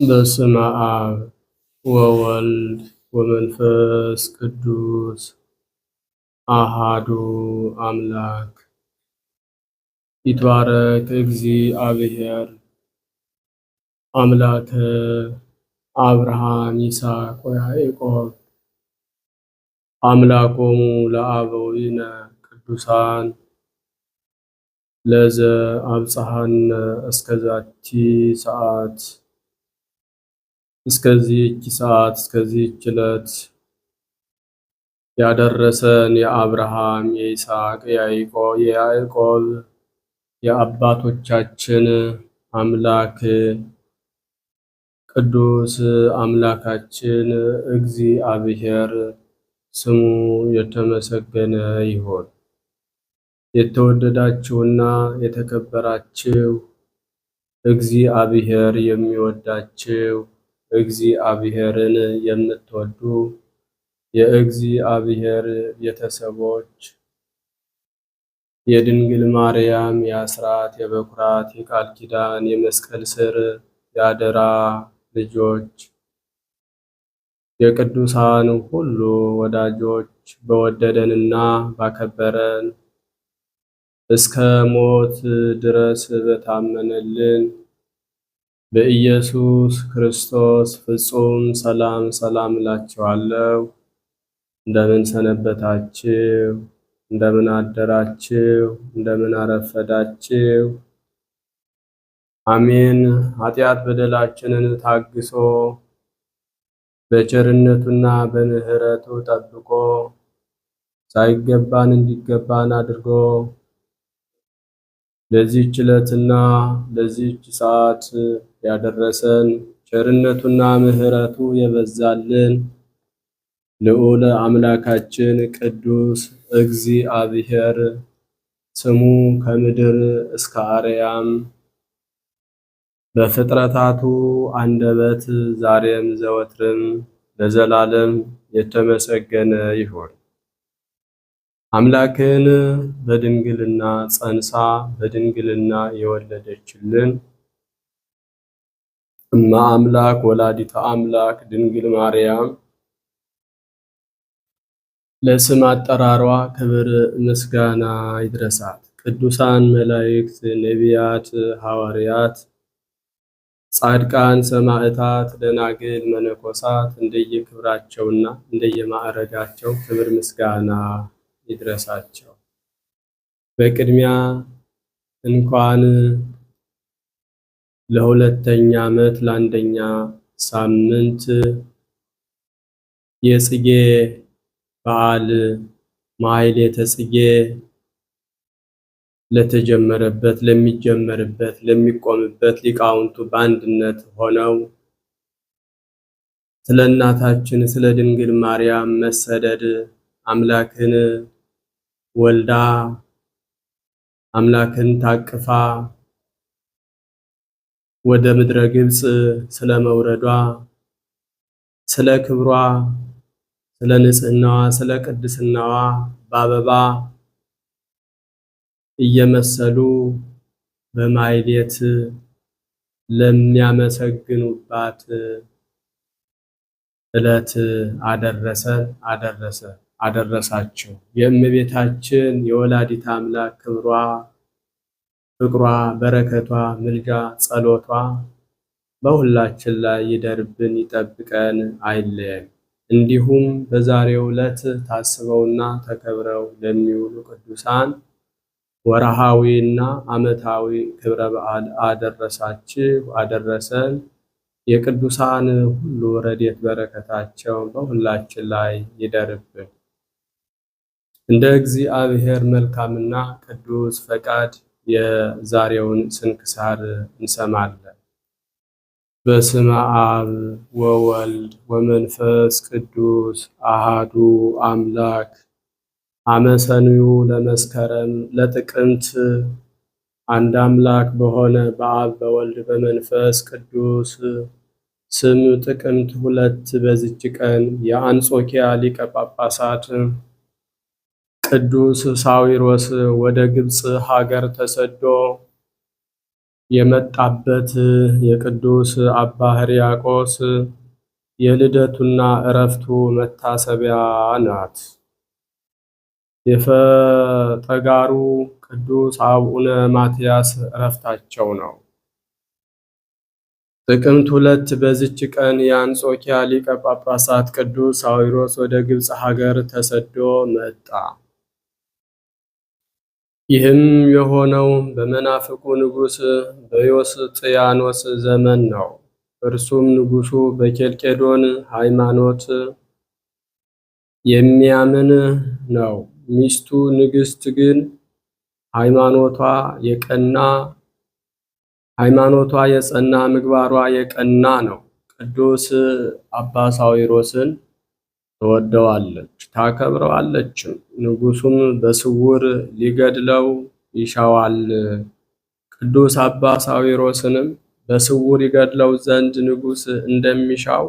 በስመ አብ ወወልድ ወመንፈስ ቅዱስ አሃዱ አምላክ። ይትባረክ እግዚአብሔር አምላከ አብርሃም ይስሐቅ ወያዕቆብ አምላኮሙ ለአበዊነ ቅዱሳን ለዘ አብጽሐነ እስከዛቲ ሰዓት እስከዚህች ሰዓት እስከዚህች ዕለት ያደረሰን የአብርሃም የይስሐቅ የያዕቆብ የአባቶቻችን አምላክ ቅዱስ አምላካችን እግዚአብሔር ስሙ የተመሰገነ ይሁን። የተወደዳችሁና የተከበራችሁ እግዚአብሔር የሚወዳችሁ እግዚአብሔርን የምትወዱ የእግዚአብሔር ቤተሰቦች የድንግል ማርያም የአስራት የበኩራት የቃል ኪዳን የመስቀል ስር የአደራ ልጆች የቅዱሳን ሁሉ ወዳጆች በወደደንና ባከበረን እስከ ሞት ድረስ በታመነልን በኢየሱስ ክርስቶስ ፍጹም ሰላም ሰላም እላችኋለሁ። እንደምን ሰነበታችሁ? እንደምን አደራችሁ? እንደምን አረፈዳችሁ? አሜን። ኃጢአት በደላችንን ታግሶ በቸርነቱና በምሕረቱ ጠብቆ ሳይገባን እንዲገባን አድርጎ ለዚህች ዕለትና ለዚህች ሰዓት ያደረሰን ቸርነቱና ምሕረቱ የበዛልን ልዑል አምላካችን ቅዱስ እግዚአብሔር ስሙ ከምድር እስከ አርያም በፍጥረታቱ አንደበት ዛሬም ዘወትርም ለዘላለም የተመሰገነ ይሁን። አምላክን በድንግልና ጸንሳ በድንግልና የወለደችልን እመ አምላክ ወላዲተ አምላክ ድንግል ማርያም ለስም አጠራሯ ክብር ምስጋና ይድረሳት። ቅዱሳን መላእክት፣ ነቢያት፣ ሐዋርያት፣ ጻድቃን፣ ሰማዕታት፣ ደናግል፣ መነኮሳት እንደየክብራቸውና እንደየማዕረጋቸው ክብር ምስጋና ይድረሳቸው። በቅድሚያ እንኳን ለሁለተኛ ዓመት ለአንደኛ ሳምንት የጽጌ በዓል ማሕሌተ ጽጌ ለተጀመረበት ለሚጀመርበት ለሚቆምበት ሊቃውንቱ በአንድነት ሆነው ስለ እናታችን ስለ ድንግል ማርያም መሰደድ አምላክን ወልዳ አምላክን ታቅፋ ወደ ምድረ ግብጽ ስለ መውረዷ ስለ ክብሯ ስለ ንጽህናዋ ስለ ቅድስናዋ በአበባ እየመሰሉ በማሕሌት ለሚያመሰግኑባት ዕለት አደረሳቸው። የእመቤታችን የወላዲተ አምላክ ክብሯ፣ ፍቅሯ፣ በረከቷ፣ ምልጃ፣ ጸሎቷ በሁላችን ላይ ይደርብን፣ ይጠብቀን፣ አይለየን። እንዲሁም በዛሬው ዕለት ታስበውና ተከብረው ለሚውሉ ቅዱሳን ወርሃዊና ዓመታዊ ክብረ በዓል አደረሳችሁ አደረሰን። የቅዱሳን ሁሉ ረድኤት በረከታቸው በሁላችን ላይ ይደርብን። እንደ እግዚአብሔር መልካምና ቅዱስ ፈቃድ የዛሬውን ስንክሳር እንሰማለን። በስመ አብ ወወልድ ወመንፈስ ቅዱስ አሃዱ አምላክ። አመሰንዩ ለመስከረም ለጥቅምት አንድ አምላክ በሆነ በአብ በወልድ በመንፈስ ቅዱስ ስም ጥቅምት 2 በዚች ቀን የአንጾኪያ ሊቀ ጳጳሳት ቅዱስ ሳዊሮስ ወደ ግብጽ ሀገር ተሰዶ የመጣበት የቅዱስ አባ ሕርያቆስ የልደቱና ዕረፍቱ መታሰቢያ ናት። የፈጠጋሩ ቅዱስ አቡነ ማትያስ ዕረፍታቸው ነው። ጥቅምት 2 በዚች ቀን የአንጾኪያ ሊቀ ጳጳሳት ቅዱስ ሳዊሮስ ወደ ግብፅ ሀገር ተሰዶ መጣ። ይህም የሆነው በመናፍቁ ንጉሥ በዮስጥያኖስ ዘመን ነው። እርሱም ንጉሡ በኬልቄዶን ሃይማኖት የሚያምን ነው። ሚስቱ ንግሥት ግን ሃይማኖቷ የጸና ምግባሯ የቀና ነው። ቅዱስ አባ ሳዊሮስን ትወደዋለች ታከብረዋለችም። ንጉሡም በስውር ሊገድለው ይሻዋል። ቅዱስ አባ ሳዊሮስንም በስውር ይገድለው ዘንድ ንጉሥ እንደሚሻው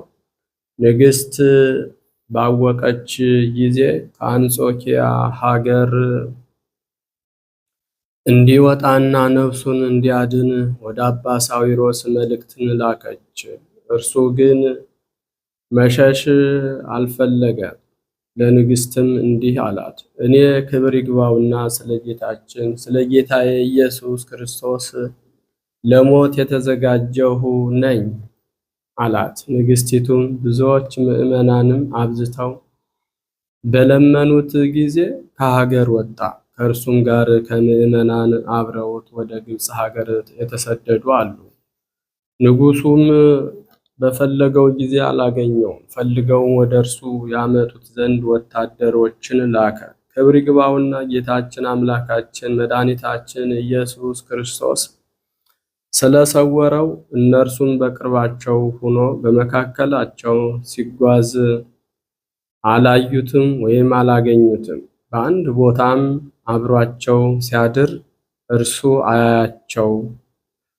ንግሥት ባወቀች ጊዜ ከአንጾኪያ ሀገር እንዲወጣና ነፍሱን እንዲያድን ወደ አባ ሳዊሮስ መልእክትን ላከች። እርሱ ግን መሸሽ አልፈለገም። ለንግሥትም እንዲህ አላት፣ እኔ ክብር ይግባውና ስለ ጌታዬ ኢየሱስ ክርስቶስ ለሞት የተዘጋጀሁ ነኝ አላት። ንግሥቲቱም ብዙዎች ምዕመናንም አብዝተው በለመኑት ጊዜ ከሀገር ወጣ። ከእርሱም ጋር ከምዕመናን አብረውት ወደ ግብፅ ሀገር የተሰደዱ አሉ። ንጉሡም በፈለገው ጊዜ አላገኘውም። ፈልገውም ወደ እርሱ ያመጡት ዘንድ ወታደሮችን ላከ። ክብር ይግባውና ጌታችን አምላካችን መድኃኒታችን ኢየሱስ ክርስቶስ ስለሰወረው እነርሱም በቅርባቸው ሆኖ በመካከላቸው ሲጓዝ አላዩትም ወይም አላገኙትም። በአንድ ቦታም አብሯቸው ሲያድር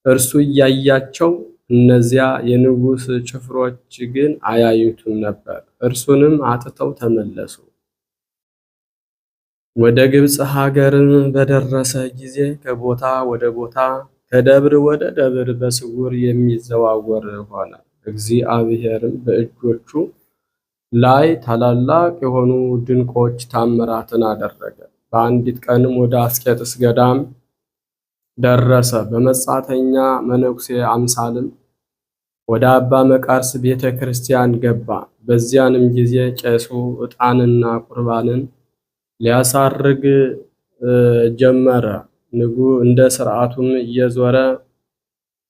እርሱ እያያቸው እነዚያ የንጉሥ ጭፍሮች ግን አያዩትም ነበር። እርሱንም አጥተው ተመለሱ። ወደ ግብፅ ሀገርም በደረሰ ጊዜ ከቦታ ወደ ቦታ ከደብር ወደ ደብር በስውር የሚዘዋወር ሆነ። እግዚአብሔርም በእጆቹ ላይ ታላላቅ የሆኑ ድንቆች ታምራትን አደረገ። በአንዲት ቀንም ወደ አስቄጥስ ገዳም ደረሰ። በመጻተኛ መነኩሴ አምሳልም ወደ አባ መቃርስ ቤተ ክርስቲያን ገባ። በዚያንም ጊዜ ቄሱ ዕጣንና ቁርባንን ሊያሳርግ ጀመረ። እንደ ሥርዓቱም እየዞረ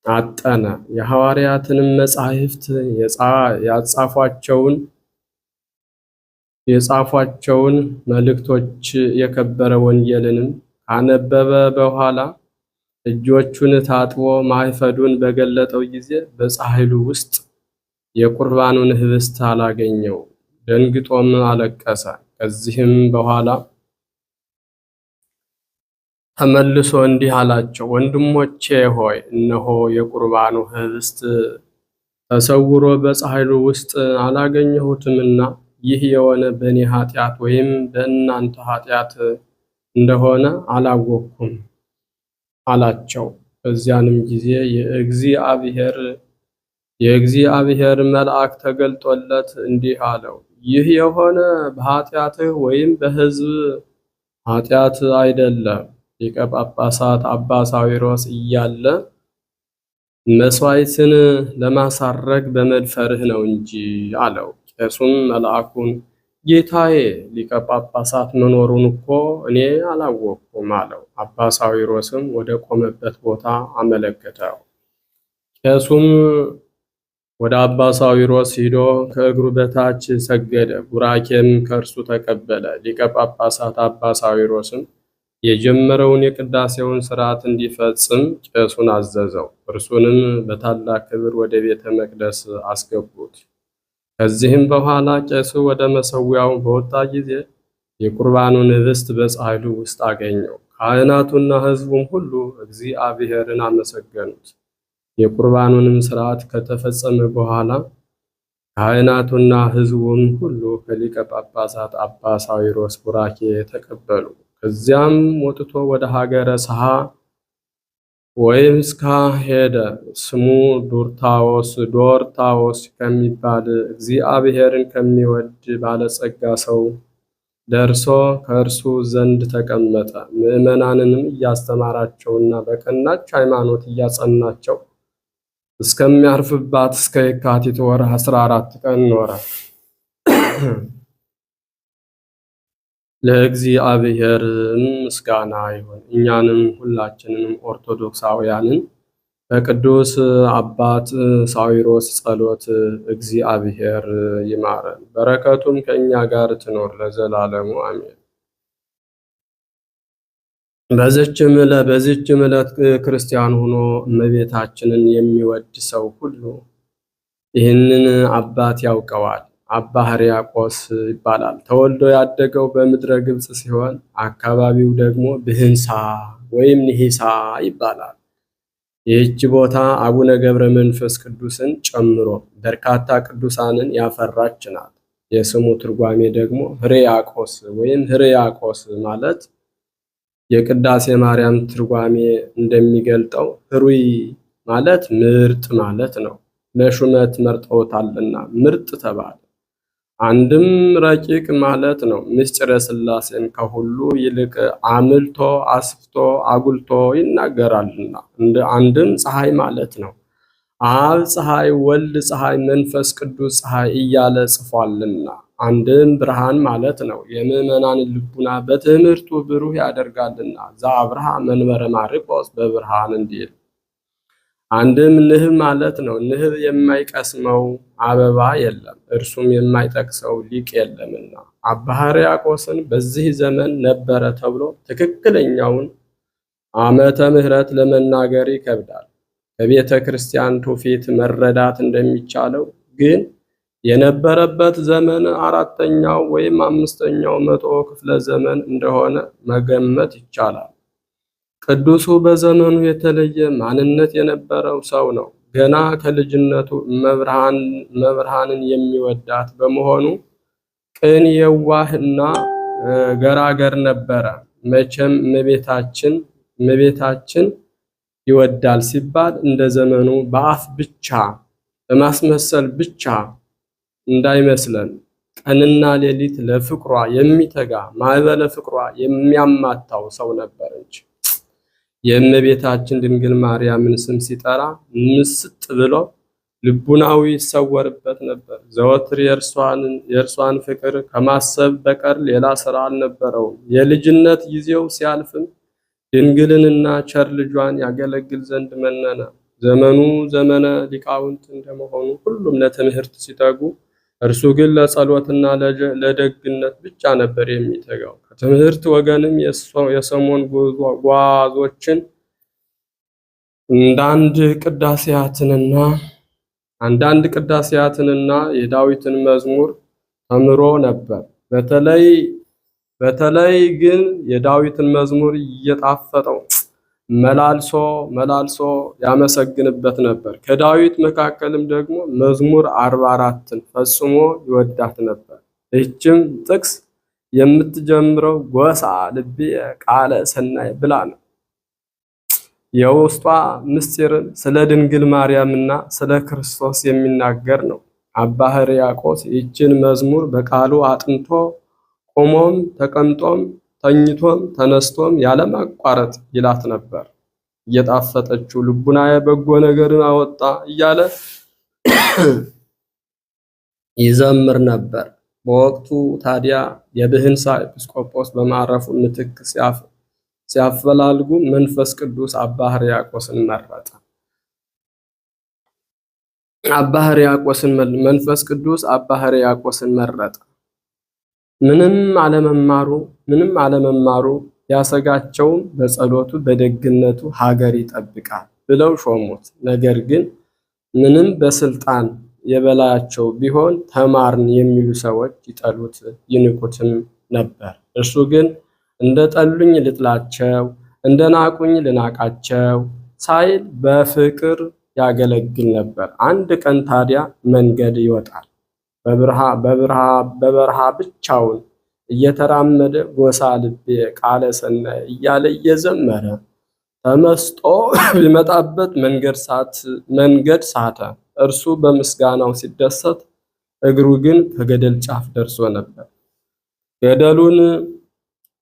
አጠነ። የሐዋርያትንም መጻሕፍት የጻፏቸውን መልእክቶች የከበረ ወንጌልንም ካነበበ በኋላ እጆቹን ታጥቦ ማዕፈዱን በገለጠው ጊዜ በጻሕሉ ውስጥ የቁርባኑን ኅብስት አላገኘው። ደንግጦም አለቀሰ። ከዚህም በኋላ ተመልሶ እንዲህ አላቸው፣ ወንድሞቼ ሆይ እነሆ የቁርባኑ ኅብስት ተሰውሮ በጻሕሉ ውስጥ አላገኘሁትምና ይህ የሆነ በእኔ ኃጢአት ወይም በእናንተ ኃጢአት እንደሆነ አላወቅኩም አላቸው። በዚያንም ጊዜ የእግዚአብሔር መልአክ ተገልጦለት እንዲህ አለው፣ ይህ የሆነ በኃጢአትህ ወይም በሕዝብ ኃጢአት አይደለም፣ ሊቀ ጳጳሳት አባ ሳዊሮስ እያለ መሥዋዕትን ለማሳረግ በመድፈርህ ነው እንጂ አለው። ቄሱም መልአኩን ጌታዬ ሊቀ ጳጳሳት መኖሩን እኮ እኔ አላወቅኩም አለው። አባ ሳዊሮስም ወደ ቆመበት ቦታ አመለከተው። ቄሱም ወደ አባ ሳዊሮስ ሂዶ ከእግሩ በታች ሰገደ፣ ቡራኬም ከእርሱ ተቀበለ። ሊቀ ጳጳሳት አባ ሳዊሮስም የጀመረውን የቅዳሴውን ሥርዓት እንዲፈጽም ቄሱን አዘዘው። እርሱንም በታላቅ ክብር ወደ ቤተ መቅደስ አስገቡት። ከዚህም በኋላ ቄሱ ወደ መሠዊያው በወጣ ጊዜ የቁርባኑን ኅብስት በጻሕሉ ውስጥ አገኘው። ካህናቱና ሕዝቡም ሁሉ እግዚአብሔርን አመሰገኑት። የቁርባኑንም ሥርዓት ከተፈጸመ በኋላ ካህናቱና ሕዝቡም ሁሉ ከሊቀ ጳጳሳት አባ ሳዊሮስ ቡራኬ ተቀበሉ። ከዚያም ወጥቶ ወደ ሀገረ ሰሃ ወይምስካ ሄደ። ስሙ ዶርታዎስ ከሚባል እግዚአብሔርን ከሚወድ ባለጸጋ ሰው ደርሶ ከእርሱ ዘንድ ተቀመጠ። ምዕመናንንም እያስተማራቸውና በቀናች ሃይማኖት እያጸናቸው እስከሚያርፍባት እስከ የካቲት ወር 14 ቀን ኖረ። ለእግዚአብሔርም ምስጋና ይሁን። እኛንም ሁላችንንም ኦርቶዶክሳውያንን በቅዱስ አባት ሳዊሮስ ጸሎት እግዚአብሔር ይማረን፣ በረከቱም ከእኛ ጋር ትኖር ለዘላለሙ አሜን። በዚችም ዕለት ክርስቲያን ሆኖ እመቤታችንን የሚወድ ሰው ሁሉ ይህንን አባት ያውቀዋል። አባ ሕርያቆስ ይባላል። ተወልዶ ያደገው በምድረ ግብፅ ሲሆን አካባቢው ደግሞ ብህንሳ ወይም ኒሂሳ ይባላል። ይህች ቦታ አቡነ ገብረ መንፈስ ቅዱስን ጨምሮ በርካታ ቅዱሳንን ያፈራች ናት። የስሙ ትርጓሜ ደግሞ ሕርያቆስ ወይም ሕርያቆስ ማለት የቅዳሴ ማርያም ትርጓሜ እንደሚገልጠው ሕሩይ ማለት ምርጥ ማለት ነው። ለሹመት መርጠውታልና ምርጥ ተባለ። አንድም ረቂቅ ማለት ነው። ምስጢረ ሥላሴን ከሁሉ ይልቅ አምልቶ አስፍቶ አጉልቶ ይናገራልና። አንድም ፀሐይ ማለት ነው። አብ ፀሐይ፣ ወልድ ፀሐይ፣ መንፈስ ቅዱስ ፀሐይ እያለ ጽፏልና። አንድም ብርሃን ማለት ነው። የምዕመናን ልቡና በትምህርቱ ብሩህ ያደርጋልና። ዘአብርሃ መንበረ ማርቆስ በብርሃን እንዲል። አንድም ንህብ ማለት ነው። ንህብ የማይቀስመው አበባ የለም፣ እርሱም የማይጠቅሰው ሊቅ የለምና። አባ ሕርያቆስን በዚህ ዘመን ነበረ ተብሎ ትክክለኛውን ዓመተ ምሕረት ለመናገር ይከብዳል። ከቤተ ክርስቲያን ትውፊት መረዳት እንደሚቻለው ግን የነበረበት ዘመን 4ኛው ወይም 5ኛው መቶ ክፍለ ዘመን እንደሆነ መገመት ይቻላል። ቅዱሱ በዘመኑ የተለየ ማንነት የነበረው ሰው ነው። ገና ከልጅነቱ መብርሃንን የሚወዳት በመሆኑ ቅን፣ የዋህና ገራገር ነበረ። መቼም እመቤታችን ይወዳል ሲባል እንደ ዘመኑ በአፍ ብቻ በማስመሰል ብቻ እንዳይመስለን። ቀንና ሌሊት ለፍቅሯ የሚተጋ ማዕበለ ፍቅሯ የሚያማታው ሰው ነበር እንጂ። የእመቤታችን ድንግል ማርያምን ስም ሲጠራ ምስጥ ብሎ ልቡናዊ ይሰወርበት ነበር። ዘወትር የእርሷን ፍቅር ከማሰብ በቀር ሌላ ስራ አልነበረውም። የልጅነት ጊዜው ሲያልፍም ድንግልንና ቸር ልጇን ያገለግል ዘንድ መነነ። ዘመኑ ዘመነ ሊቃውንት እንደመሆኑ ሁሉም ለትምህርት ሲተጉ፣ እርሱ ግን ለጸሎትና ለደግነት ብቻ ነበር የሚተጋው። ከትምህርት ወገንም የሰሞን ጓዞችን አንዳንድ ቅዳሴያትንና የዳዊትን መዝሙር ተምሮ ነበር። በተለይ ግን የዳዊትን መዝሙር እየጣፈጠው መላልሶ ያመሰግንበት ነበር። ከዳዊት መካከልም ደግሞ መዝሙር 44ን ፈጽሞ ይወዳት ነበር። ይህችም ጥቅስ የምትጀምረው ጎሳ ልቤ ቃለ ሰናይ ብላ ነው። የውስጧ ምስጢርን ስለ ድንግል ማርያምና ስለ ክርስቶስ የሚናገር ነው። አባ ሕርያቆስ ይህችን መዝሙር በቃሉ አጥንቶ ቆሞም ተቀምጦም ተኝቶም ተነስቶም ያለማቋረጥ ይላት ነበር። እየጣፈጠችው ልቡናዬ በጎ ነገርን አወጣ እያለ ይዘምር ነበር። በወቅቱ ታዲያ የብህንሳ ኤጲስቆጶስ በማረፉ ምትክ ሲያፈላልጉ መንፈስ ቅዱስ አባ ሕርያቆስን መረጠ። መንፈስ ቅዱስ አባ ሕርያቆስን መረጠ። ምንም አለመማሩ ያሰጋቸውም በጸሎቱ በደግነቱ ሀገር ይጠብቃል ብለው ሾሙት። ነገር ግን ምንም በስልጣን የበላያቸው ቢሆን ተማርን የሚሉ ሰዎች ይጠሉት ይንቁትም ነበር። እርሱ ግን እንደ ጠሉኝ ልጥላቸው፣ እንደ ናቁኝ ልናቃቸው ሳይል በፍቅር ያገለግል ነበር። አንድ ቀን ታዲያ መንገድ ይወጣል። በበረሃ ብቻውን እየተራመደ ጎሳ ልቤ ቃለ ሰናይ እያለ እየዘመረ ተመስጦ ቢመጣበት መንገድ ሳተ። እርሱ በምስጋናው ሲደሰት፣ እግሩ ግን ከገደል ጫፍ ደርሶ ነበር። ገደሉን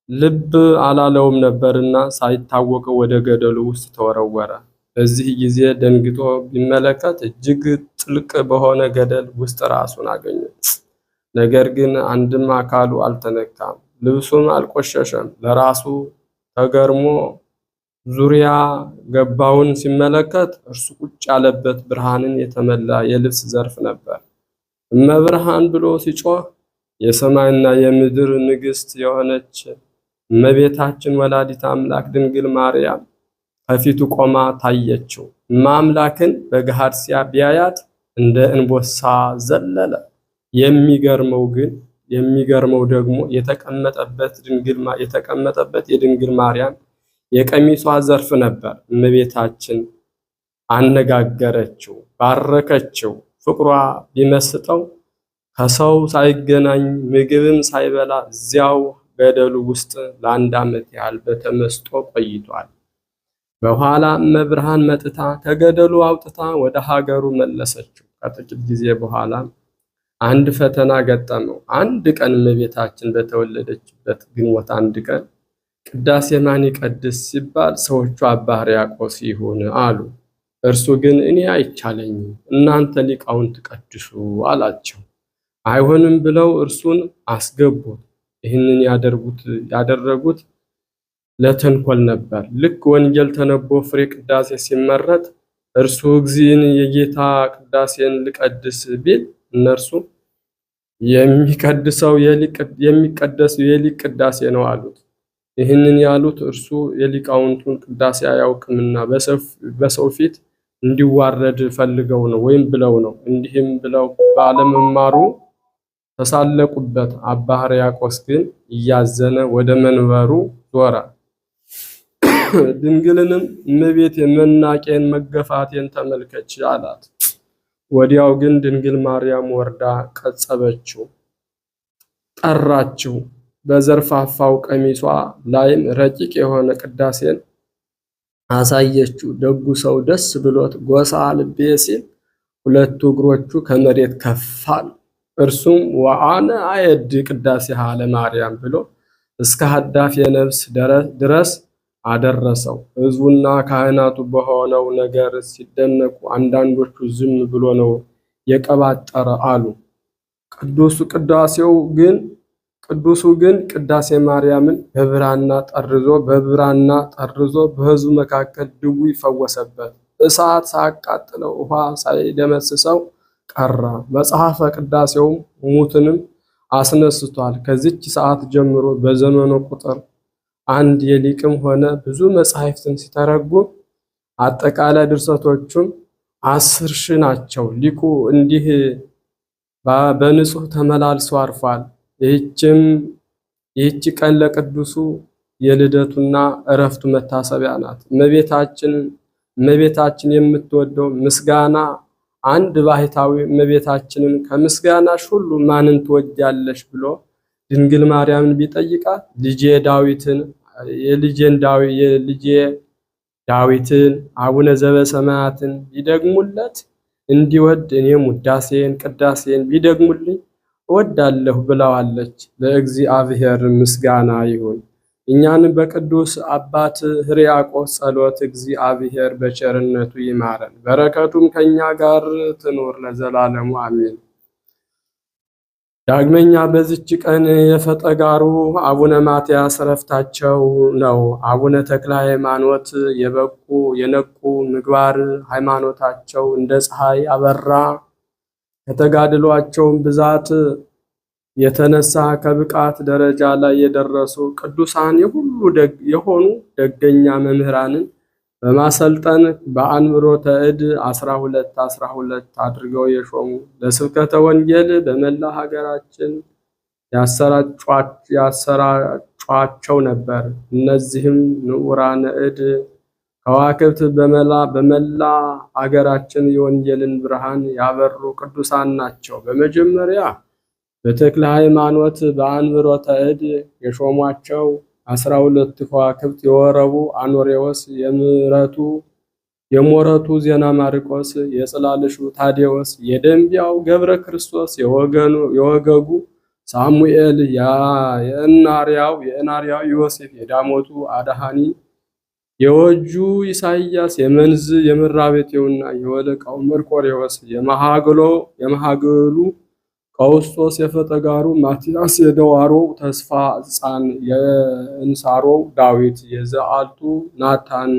ልብ አላለውም ነበርና ሳይታወቀው ወደ ገደሉ ውስጥ ተወረወረ። በዚህ ጊዜ ደንግጦ ቢመለከት እጅግ ጥልቅ በሆነ ገደል ውስጥ ራሱን አገኘ። ነገር ግን አንድም አካሉ አልተነካም፣ ልብሱም አልቆሸሸም። ለራሱ ተገርሞ ዙሪያ ገባውን ሲመለከት እርሱ ቁጭ ያለበት ብርሃንን የተመላ የልብስ ዘርፍ ነበር። እመብርሃን ብሎ ሲጮህ የሰማይና የምድር ንግሥት የሆነች እመቤታችን ወላዲተ አምላክ ድንግል ማርያም ከፊቱ ቆማ ታየችው። ማምላክን በገሃድ ቢያያት እንደ እንቦሳ ዘለለ። የሚገርመው ደግሞ የተቀመጠበት የድንግል ማርያም የቀሚሷ ዘርፍ ነበር። እመቤታችን አነጋገረችው፣ ባረከችው። ፍቅሯ ቢመስጠው ከሰው ሳይገናኝ ምግብም ሳይበላ እዚያው ገደሉ ውስጥ ለ1 ዓመት ያህል በተመስጦ ቆይቷል። በኋላ እመብርሃን መጥታ ከገደሉ አውጥታ ወደ ሀገሩ መለሰችው። ከጥቂት ጊዜ በኋላ አንድ ፈተና ገጠመው። አንድ ቀን እመቤታችን በተወለደችበት ግንቦት 1 ቀን ቅዳሴ ማን ይቀድስ ሲባል ሰዎቹ አባ ሕርያቆስ ይሁን አሉ። እርሱ ግን እኔ አይቻለኝም፣ እናንተ ሊቃውንት ቀድሱ አላቸው። አይሆንም ብለው እርሱን አስገቡት። ይህንን ያደረጉት ለተንኮል ነበር። ልክ ወንጌል ተነቦ ፍሬ ቅዳሴ ሲመረጥ እርሱ እግዚእን የጌታ ቅዳሴን ልቀድስ ቢል እነርሱ የሚቀደሰው የሊቅ ቅዳሴ ነው አሉት። ይህንን ያሉት እርሱ የሊቃውንቱን ቅዳሴ አያውቅምና በሰው ፊት እንዲዋረድ ፈልገው ነው ወይም ብለው ነው። እንዲህም ብለው ባለመማሩ ተሳለቁበት። አባ ሕርያቆስ ግን እያዘነ ወደ መንበሩ ዞረ። ድንግልንም እመቤቴ መናቄን መገፋቴን ተመልከች አላት። ወዲያው ግን ድንግል ማርያም ወርዳ ቀጸበችው፣ ጠራችው። በዘርፋፋው ቀሚሷ ላይም ረቂቅ የሆነ ቅዳሴን አሳየችው። ደጉ ሰው ደስ ብሎት ጎሳ ልቤ ሲል 2 እግሮቹ ከመሬት ከፋል። እርሱም ወአነ አየድ ቅዳሴሃ ለማርያም ብሎ እስከ ሀዳፊ የነፍስ ድረስ አደረሰው። ሕዝቡና ካህናቱ በሆነው ነገር ሲደነቁ፣ አንዳንዶቹ ዝም ብሎ ነው የቀባጠረ አሉ። ቅዱሱ ግን ቅዳሴ ማርያምን በብራና ጠርዞ በሕዝቡ መካከል ድውይ ፈወሰበት። እሳት ሳያቃጥለው ውሃ ሳይደመስሰው ቀረ። መጽሐፈ ቅዳሴውም ሙትንም አስነስቷል። ከዚች ሰዓት ጀምሮ በዘመኑ ቁጥር አንድ የሊቅም ሆነ ብዙ መጻሕፍትን ሲተረጉም አጠቃላይ ድርሰቶቹም 10,000 ናቸው። ሊቁ እንዲህ በንጹህ ተመላልሶ አርፏል። ይህች ቀን ለቅዱሱ የልደቱና እረፍቱ መታሰቢያ ናት። እመቤታችን የምትወደው ምስጋና አንድ ባህታዊ እመቤታችንን ከምስጋናሽ ሁሉ ማንን ትወጃለሽ ብሎ ድንግል ማርያምን ቢጠይቃት የልጄ ዳዊትን አቡነ ዘበሰማያትን ቢደግሙለት እንዲወድ እኔም ውዳሴን ቅዳሴን ቢደግሙልኝ እወዳለሁ ብለዋለች። ለእግዚአብሔር ምስጋና ይሁን። እኛን በቅዱስ አባት ሕርያቆስ ጸሎት እግዚአብሔር በቸርነቱ ይማረን፣ በረከቱም ከኛ ጋር ትኖር ለዘላለሙ አሜን። ዳግመኛ በዚች ቀን የፈጠጋሩ አቡነ ማትያስ ዕረፍታቸው ነው። አቡነ ተክለ ሃይማኖት የነቁ ምግባር ሃይማኖታቸው እንደ ፀሐይ አበራ። ከተጋድሏቸውም ብዛት የተነሳ ከብቃት ደረጃ ላይ የደረሱ ቅዱሳን የሆኑ ደገኛ መምህራንን በማሰልጠን በአንብሮተ እድ 12 አድርገው የሾሙ ለስብከተ ወንጌል በመላ ሀገራችን ያሰራጯቸው ነበር። እነዚህም ንዑራነ እድ ከዋክብት በመላ ሀገራችን የወንጌልን ብርሃን ያበሩ ቅዱሳን ናቸው። በመጀመሪያ በተክለ ሃይማኖት በአንብሮተ እድ የሾሟቸው 12 ከዋክብት የወረቡ አኖሬዎስ የሞረቱ ዜና ማርቆስ የጽላልሹ ታዴዎስ የደንቢያው ገብረ ክርስቶስ የወገጉ ሳሙኤል የእናርያው ዮሴፍ የዳሞቱ አድሃኒ የወጁ ኢሳይያስ የመንዝ የመራቤቴውና የወለቃው መርቆሬዎስ የመሃገሉ ቀውስጦስ የፈጠጋሩ ማቲያስ የደዋሮው ተስፋ ሕፃን የእንሳሮው ዳዊት የዘአልቱ ናታን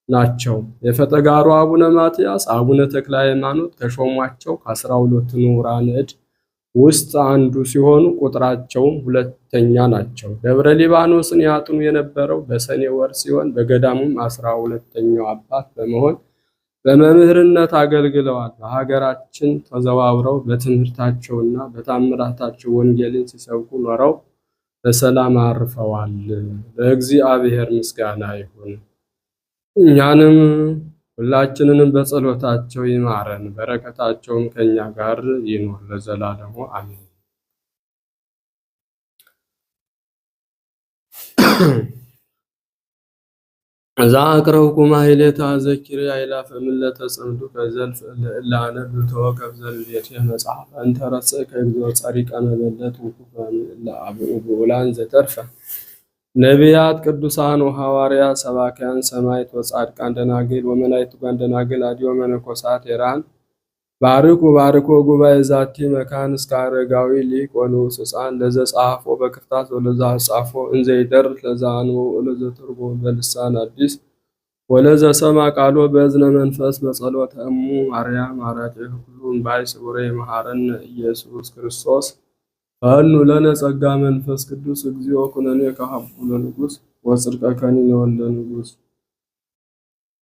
ናቸው። የፈጠጋሩ አቡነ ማትያስ አቡነ ተክለ ሃይማኖት ከሾሟቸው ከ12 ምሁራን ዕድ ውስጥ አንዱ ሲሆኑ ቁጥራቸውም ሁለተኛ ናቸው። ደብረ ሊባኖስን ያጥኑ የነበረው በሰኔ ወር ሲሆን በገዳሙም 12ኛው አባት በመሆን በመምህርነት አገልግለዋል። በሀገራችን ተዘዋውረው በትምህርታቸውና በታምራታቸው ወንጌልን ሲሰብኩ ኖረው በሰላም አርፈዋል። ለእግዚአብሔር ምስጋና ይሁን። እኛንም ሁላችንንም በጸሎታቸው ይማረን፣ በረከታቸውም ከኛ ጋር ይኖር ለዘላለሙ አሜን። እዛ አቅረብኩ ማሕሌተ አዘኪሬ አእላፈ እምዕለተ ጸምዱ ከዘልፍ ለአነብ ተወከፍ ዘልቤቴ መጽሐፍ እንተ ረሰከ እግዚኦ ጸሪቀ መበለት ውኩፈ ለአብኡ ብዑላን ዘተርፈ ነቢያት ቅዱሳን ወሐዋርያት ሰባክያን ሰማዕታት ወጻድቃን ደናግል ወመላእክት ደናግል አድዮ መነኮሳት ሄራን ባርኮ ጉባኤ ዛቲ መካን እስከ አረጋዊ ሊቅ ወንዑስ ሕፃን ለዘ ጻፎ በክርታስ ወለዘ ጻፎ እንዘ ይደርስ ለዘ አንቦ ወለዘ ተርጎሙ በልሳን አዲስ ወለዘ ሰማ ቃሎ በእዝነ መንፈስ በጸሎተ እሙ ማርያም አራጭ ሁሉ እምባይ ስውረ መሐረነ ኢየሱስ ክርስቶስ አኑ ለነ ጸጋ መንፈስ ቅዱስ እግዚኦ ኩነኔ ከሀቡ ለንጉስ ወጽድቀ ከኒ ለወልደ ንጉስ።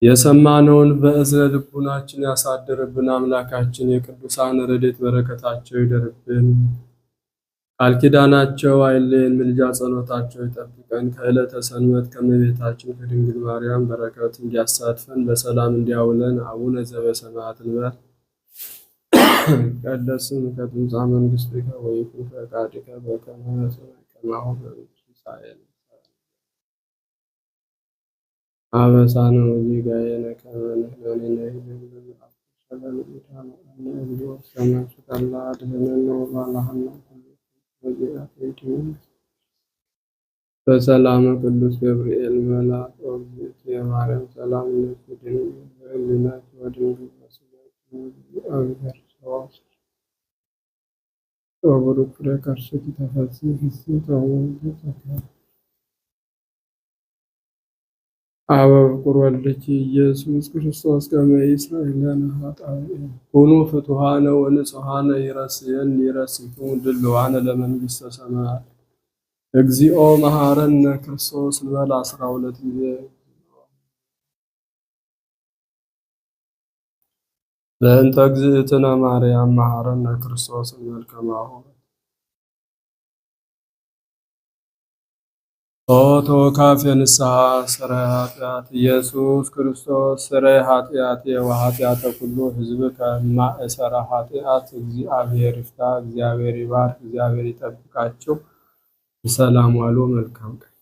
የሰማነውን በእዝነ ልቡናችን ያሳድርብን። አምላካችን የቅዱሳን ረድኤት በረከታቸው ይደርብን። ቃል ኪዳናቸው አይለየን። ምልጃ ጸሎታቸው ይጠብቀን። ከዕለተ ሰንበት ከእመቤታችን ከድንግል ማርያም በረከት እንዲያሳትፈን በሰላም እንዲያውለን። አቡነ ዘበሰማያት እንበል። ይትቀደስ ስምከ ትምጻእ መንግሥትከ ወይኩን ፈቃድከ በከመ በሰማይ ከማሁ በምድር አበሳነ ወጌጋየነ ከመ ንሕነኒ ንኅነኒ በዘአብጽሕነ ለምእታነ እግዚኦ ሰማይ ስቀላ አድኅነነ ወባልሐነ በሰላመ ቅዱስ ገብርኤል መልአክ ወእግዝእትየ ማርያም ሰላም ለኪ ድንግል በሕሊናኪ ወድንግል በሥጋኪ እግዚአብሔር ሰዋስው ወቡሩክ ፍሬ ከርሥኪ ተፈሥሒ ፍሥሕት ወወልድ አበ ፍቁር ወልድኪ ኢየሱስ ክርስቶስ ከመ ይስረይ ለነ ኃጣውኢነ ኩኑ ፍቱሐነ ወንጹሐነ ይረስየኒ ይረስይክሙ ድልዋነ ለመንግሥተ ሰማያት እግዚኦ መሐረነ ክርስቶስ እንበል 12 ጊዜ። በእንተ እግዝእትነ ማርያም መሐረነ ክርስቶስ እንበል ከማሁ። ኦ ተወካፌ ንስሐ ስረይ ኃጢአት ኢየሱስ ክርስቶስ ስረይ ኃጢአት ወኃጢአተ ኩሉ ሕዝብ ከማእሰረ ኃጢአት እግዚአብሔር ይፍታ። እግዚአብሔር ይባርክ፣ እግዚአብሔር ይጠብቃችሁ። ሰላም ዋሉ። መልካም ቀን